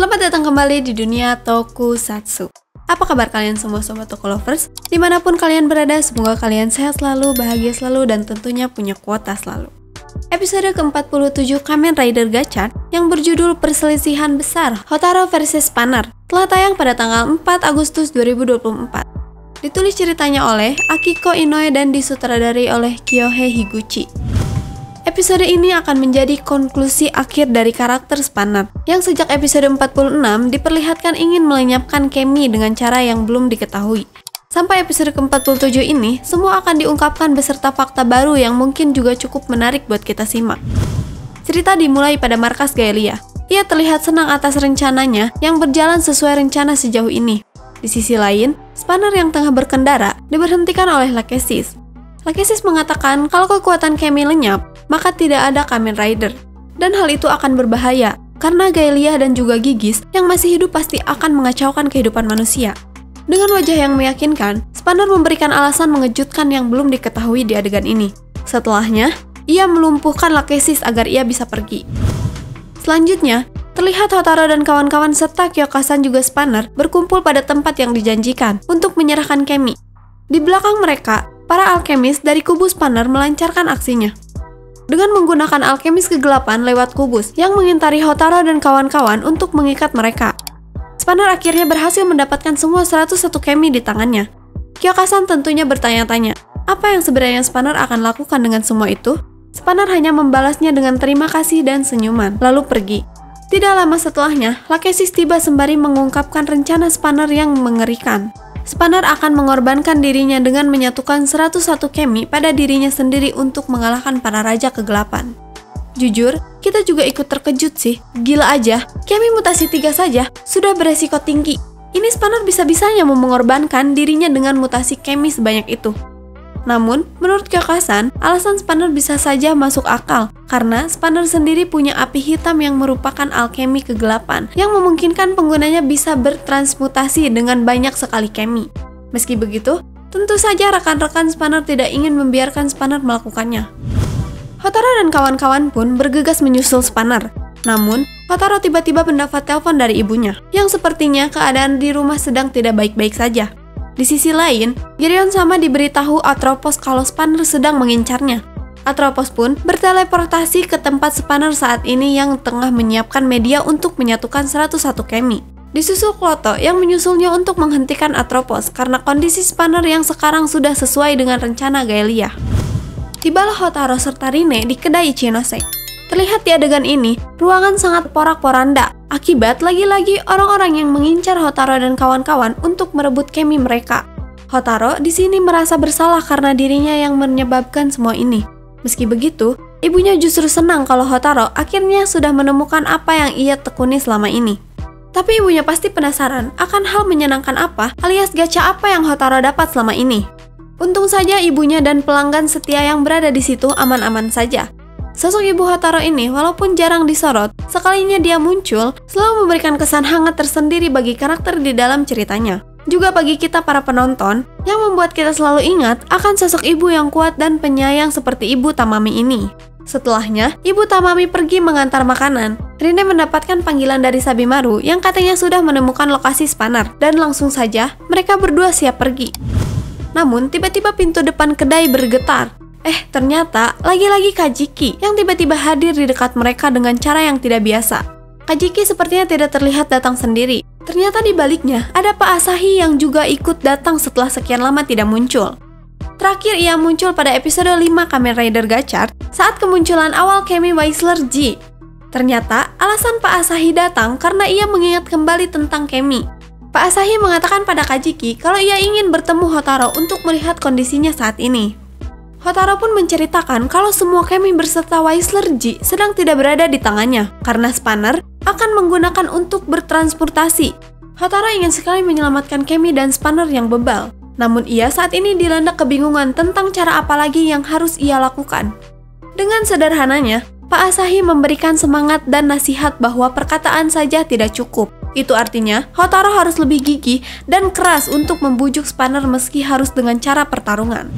Selamat datang kembali di dunia Tokusatsu. Apa kabar kalian semua sobat Toku Lovers? Dimanapun kalian berada, semoga kalian sehat selalu, bahagia selalu, dan tentunya punya kuota selalu. Episode ke-47 Kamen Rider Gacha yang berjudul Perselisihan Besar Hotaru vs Spanner telah tayang pada tanggal 4 Agustus 2024. Ditulis ceritanya oleh Akiko Inoue dan disutradarai oleh Kyohei Higuchi. Episode ini akan menjadi konklusi akhir dari karakter Spanner yang sejak episode 46 diperlihatkan ingin melenyapkan Cammy dengan cara yang belum diketahui. Sampai episode ke-47 ini, semua akan diungkapkan beserta fakta baru yang mungkin juga cukup menarik buat kita simak. Cerita dimulai pada markas Gaelia. Ia terlihat senang atas rencananya yang berjalan sesuai rencana sejauh ini. Di sisi lain, Spanner yang tengah berkendara diberhentikan oleh Lachesis. Lachesis mengatakan kalau kekuatan Cammy lenyap, maka tidak ada Kamen Rider. Dan hal itu akan berbahaya, karena Gaelia dan juga Gigis yang masih hidup pasti akan mengacaukan kehidupan manusia. Dengan wajah yang meyakinkan, Spanner memberikan alasan mengejutkan yang belum diketahui di adegan ini. Setelahnya, ia melumpuhkan Lachesis agar ia bisa pergi. Selanjutnya, terlihat Hotaru dan kawan-kawan serta Kyokasan juga Spanner berkumpul pada tempat yang dijanjikan untuk menyerahkan Cammy. Di belakang mereka, para alkemis dari kubu Spanner melancarkan aksinya. Dengan menggunakan alkemis kegelapan lewat kubus yang mengintari Hotaru dan kawan-kawan untuk mengikat mereka. Spanner akhirnya berhasil mendapatkan semua 101 Cammy di tangannya. Kyokasan tentunya bertanya-tanya, apa yang sebenarnya Spanner akan lakukan dengan semua itu? Spanner hanya membalasnya dengan terima kasih dan senyuman, lalu pergi. Tidak lama setelahnya, Lachesis tiba sembari mengungkapkan rencana Spanner yang mengerikan. Spanner akan mengorbankan dirinya dengan menyatukan 101 Cammy pada dirinya sendiri untuk mengalahkan para raja kegelapan. Jujur, kita juga ikut terkejut sih. Gila aja, Cammy mutasi 3 saja sudah beresiko tinggi. Ini Spanner bisa-bisanya mau mengorbankan dirinya dengan mutasi Cammy sebanyak itu. Namun, menurut Kyokasan, alasan Spanner bisa saja masuk akal karena Spanner sendiri punya api hitam yang merupakan alkemi kegelapan yang memungkinkan penggunanya bisa bertransmutasi dengan banyak sekali Cammy. Meski begitu, tentu saja rekan-rekan Spanner tidak ingin membiarkan Spanner melakukannya. Hotaru dan kawan-kawan pun bergegas menyusul Spanner. Namun, Hotaru tiba-tiba mendapat telepon dari ibunya yang sepertinya keadaan di rumah sedang tidak baik-baik saja. Di sisi lain, Gideon sama diberitahu Atropos kalau Spanner sedang mengincarnya. Atropos pun berteleportasi ke tempat Spanner saat ini yang tengah menyiapkan media untuk menyatukan 101 Cammy. Disusul Kloto yang menyusulnya untuk menghentikan Atropos karena kondisi Spanner yang sekarang sudah sesuai dengan rencana Gaelia. Tibalah Hotaru serta Rine di kedai Ichinose. Terlihat di adegan ini, ruangan sangat porak-poranda akibat lagi-lagi orang-orang yang mengincar Hotaru dan kawan-kawan untuk merebut Cammy mereka. Hotaru di sini merasa bersalah karena dirinya yang menyebabkan semua ini. Meski begitu, ibunya justru senang kalau Hotaru akhirnya sudah menemukan apa yang ia tekuni selama ini. Tapi ibunya pasti penasaran akan hal menyenangkan apa alias gacha apa yang Hotaru dapat selama ini. Untung saja ibunya dan pelanggan setia yang berada di situ aman-aman saja. Sosok ibu Hotaru ini walaupun jarang disorot, sekalinya dia muncul selalu memberikan kesan hangat tersendiri bagi karakter di dalam ceritanya. Juga bagi kita para penonton yang membuat kita selalu ingat akan sosok ibu yang kuat dan penyayang seperti ibu Tamami ini. Setelahnya, ibu Tamami pergi mengantar makanan. Rine mendapatkan panggilan dari Sabimaru yang katanya sudah menemukan lokasi Spanner dan langsung saja mereka berdua siap pergi. Namun tiba-tiba pintu depan kedai bergetar. Ternyata lagi-lagi Kajiki yang tiba-tiba hadir di dekat mereka dengan cara yang tidak biasa. Kajiki sepertinya tidak terlihat datang sendiri. Ternyata di baliknya ada Pak Asahi yang juga ikut datang setelah sekian lama tidak muncul. Terakhir ia muncul pada episode 5 Kamen Rider Gacha saat kemunculan awal Cammy Weisler G. Ternyata alasan Pak Asahi datang karena ia mengingat kembali tentang Cammy. Pak Asahi mengatakan pada Kajiki kalau ia ingin bertemu Hotaru untuk melihat kondisinya saat ini. Hotaru pun menceritakan kalau semua Cammy berserta Weisler G sedang tidak berada di tangannya karena Spanner akan menggunakan untuk bertransportasi. Hotaru ingin sekali menyelamatkan Cammy dan Spanner yang bebal. Namun ia saat ini dilanda kebingungan tentang cara apa lagi yang harus ia lakukan. Dengan sederhananya, Pak Asahi memberikan semangat dan nasihat bahwa perkataan saja tidak cukup. Itu artinya Hotaru harus lebih gigih dan keras untuk membujuk Spanner meski harus dengan cara pertarungan.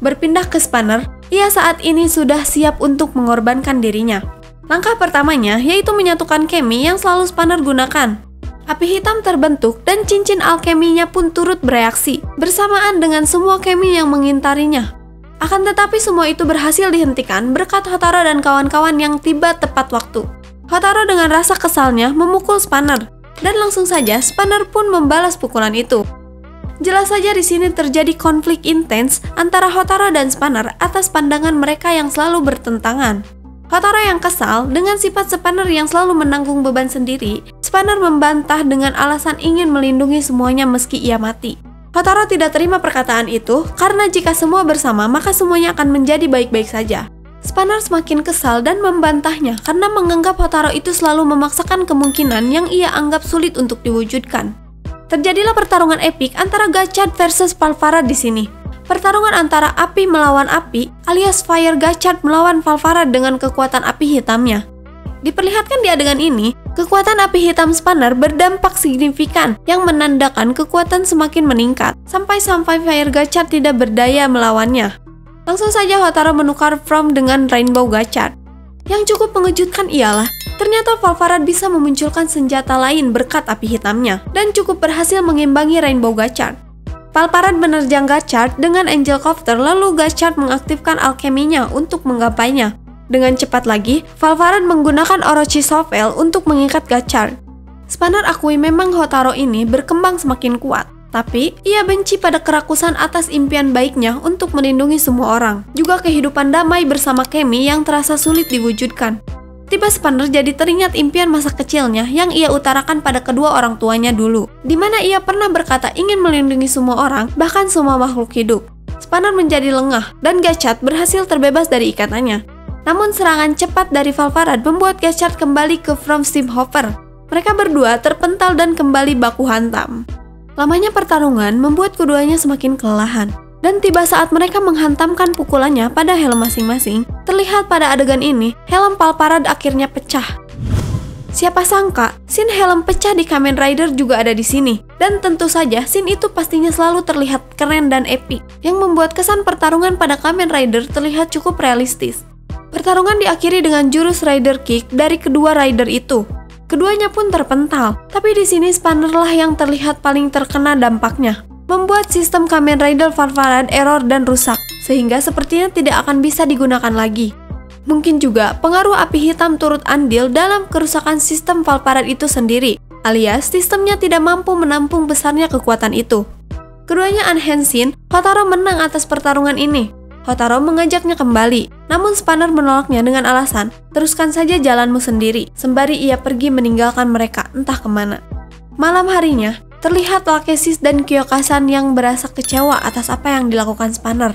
Berpindah ke Spanner, ia saat ini sudah siap untuk mengorbankan dirinya. Langkah pertamanya yaitu menyatukan kemi yang selalu Spanner gunakan. Api hitam terbentuk dan cincin alkeminya pun turut bereaksi bersamaan dengan semua kemi yang mengintarinya. Akan tetapi semua itu berhasil dihentikan berkat Hotaru dan kawan-kawan yang tiba tepat waktu. Hotaru dengan rasa kesalnya memukul Spanner, dan langsung saja Spanner pun membalas pukulan itu. Jelas saja di sini terjadi konflik intens antara Hotaru dan Spanner atas pandangan mereka yang selalu bertentangan. Hotaru yang kesal dengan sifat Spanner yang selalu menanggung beban sendiri, Spanner membantah dengan alasan ingin melindungi semuanya meski ia mati. Hotaru tidak terima perkataan itu karena jika semua bersama maka semuanya akan menjadi baik-baik saja. Spanner semakin kesal dan membantahnya karena menganggap Hotaru itu selalu memaksakan kemungkinan yang ia anggap sulit untuk diwujudkan. Terjadilah pertarungan epik antara Gachard versus Valvarad di sini. Pertarungan antara api melawan api alias Fire Gachard melawan Valvarad dengan kekuatan api hitamnya. Diperlihatkan di adegan ini, kekuatan api hitam Spanner berdampak signifikan yang menandakan kekuatan semakin meningkat sampai Fire Gachard tidak berdaya melawannya. Langsung saja Hotaru menukar From dengan Rainbow Gachard. Yang cukup mengejutkan ialah ternyata Valvarad bisa memunculkan senjata lain berkat api hitamnya dan cukup berhasil mengimbangi Rainbow Gachard. Valvarad menerjang Gachard dengan Angel Copter, lalu Gachard mengaktifkan alkeminya untuk menggapainya. Dengan cepat lagi, Valvarad menggunakan Orochi Shovel untuk mengikat Gachard. Spanner akui memang Hotaru ini berkembang semakin kuat, tapi ia benci pada kerakusan atas impian baiknya untuk melindungi semua orang, juga kehidupan damai bersama Kemi yang terasa sulit diwujudkan. Tiba Spanner jadi teringat impian masa kecilnya yang ia utarakan pada kedua orang tuanya dulu, di mana ia pernah berkata ingin melindungi semua orang, bahkan semua makhluk hidup. Spanner menjadi lengah, dan Gachard berhasil terbebas dari ikatannya. Namun serangan cepat dari Valvarad membuat Gachard kembali ke From Steamhofer. Mereka berdua terpental dan kembali baku hantam. Lamanya pertarungan membuat keduanya semakin kelelahan. Dan tiba saat mereka menghantamkan pukulannya pada helm masing-masing, terlihat pada adegan ini, helm Valvarad akhirnya pecah. Siapa sangka, scene helm pecah di Kamen Rider juga ada di sini. Dan tentu saja, scene itu pastinya selalu terlihat keren dan epik, yang membuat kesan pertarungan pada Kamen Rider terlihat cukup realistis. Pertarungan diakhiri dengan jurus Rider Kick dari kedua rider itu. Keduanya pun terpental, tapi di sini Spanner lah yang terlihat paling terkena dampaknya, membuat sistem Kamen Rider Valvarad error dan rusak, sehingga sepertinya tidak akan bisa digunakan lagi. Mungkin juga pengaruh api hitam turut andil dalam kerusakan sistem Valvarad itu sendiri, alias sistemnya tidak mampu menampung besarnya kekuatan itu. Keduanya unhenshin, Hotaru menang atas pertarungan ini. Hotaru mengajaknya kembali, namun Spanner menolaknya dengan alasan, teruskan saja jalanmu sendiri, sembari ia pergi meninggalkan mereka entah kemana. Malam harinya, terlihat Lachesis dan Kyokasan yang berasa kecewa atas apa yang dilakukan Spanner.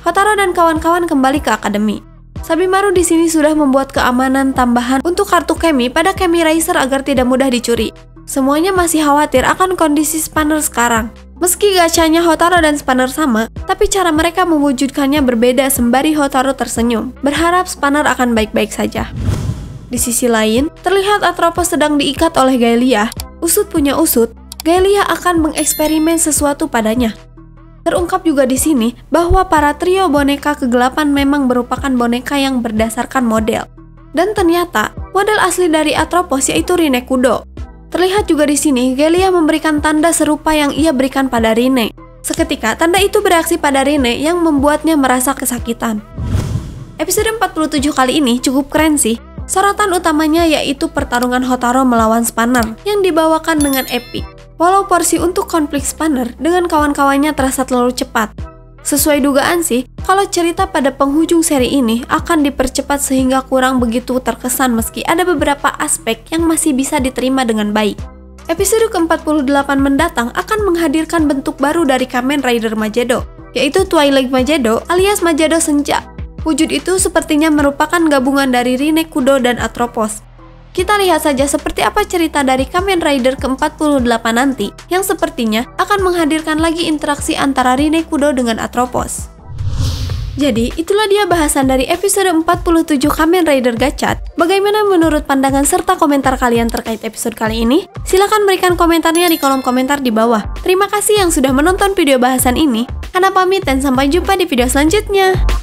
Hotaru dan kawan-kawan kembali ke akademi. Sabimaru di sini sudah membuat keamanan tambahan untuk kartu Kemi pada Kemi Racer agar tidak mudah dicuri. Semuanya masih khawatir akan kondisi Spanner sekarang. Meski gachanya Hotaru dan Spanner sama, tapi cara mereka mewujudkannya berbeda sembari Hotaru tersenyum, berharap Spanner akan baik-baik saja. Di sisi lain, terlihat Atropos sedang diikat oleh Gaelia. Usut punya usut, Gaelia akan mengeksperimen sesuatu padanya. Terungkap juga di sini bahwa para trio boneka kegelapan memang merupakan boneka yang berdasarkan model. Dan ternyata, model asli dari Atropos yaitu Rinekudo. Terlihat juga di sini Gaelia memberikan tanda serupa yang ia berikan pada Rine. Seketika, tanda itu bereaksi pada Rine yang membuatnya merasa kesakitan. Episode 47 kali ini cukup keren sih. Sorotan utamanya yaitu pertarungan Hotaru melawan Spanner yang dibawakan dengan epik. Walau porsi untuk konflik Spanner dengan kawan-kawannya terasa terlalu cepat. Sesuai dugaan sih, kalau cerita pada penghujung seri ini akan dipercepat sehingga kurang begitu terkesan meski ada beberapa aspek yang masih bisa diterima dengan baik. Episode ke-48 mendatang akan menghadirkan bentuk baru dari Kamen Rider Magedo, yaitu Twilight Magedo alias Magedo Senja. Wujud itu sepertinya merupakan gabungan dari Rinekudo dan Atropos. Kita lihat saja seperti apa cerita dari Kamen Rider ke-48 nanti, yang sepertinya akan menghadirkan lagi interaksi antara Rinekudo dengan Atropos. Jadi, itulah dia bahasan dari episode 47 Kamen Rider Gachard. Bagaimana menurut pandangan serta komentar kalian terkait episode kali ini? Silahkan berikan komentarnya di kolom komentar di bawah. Terima kasih yang sudah menonton video bahasan ini. Ana pamit dan sampai jumpa di video selanjutnya.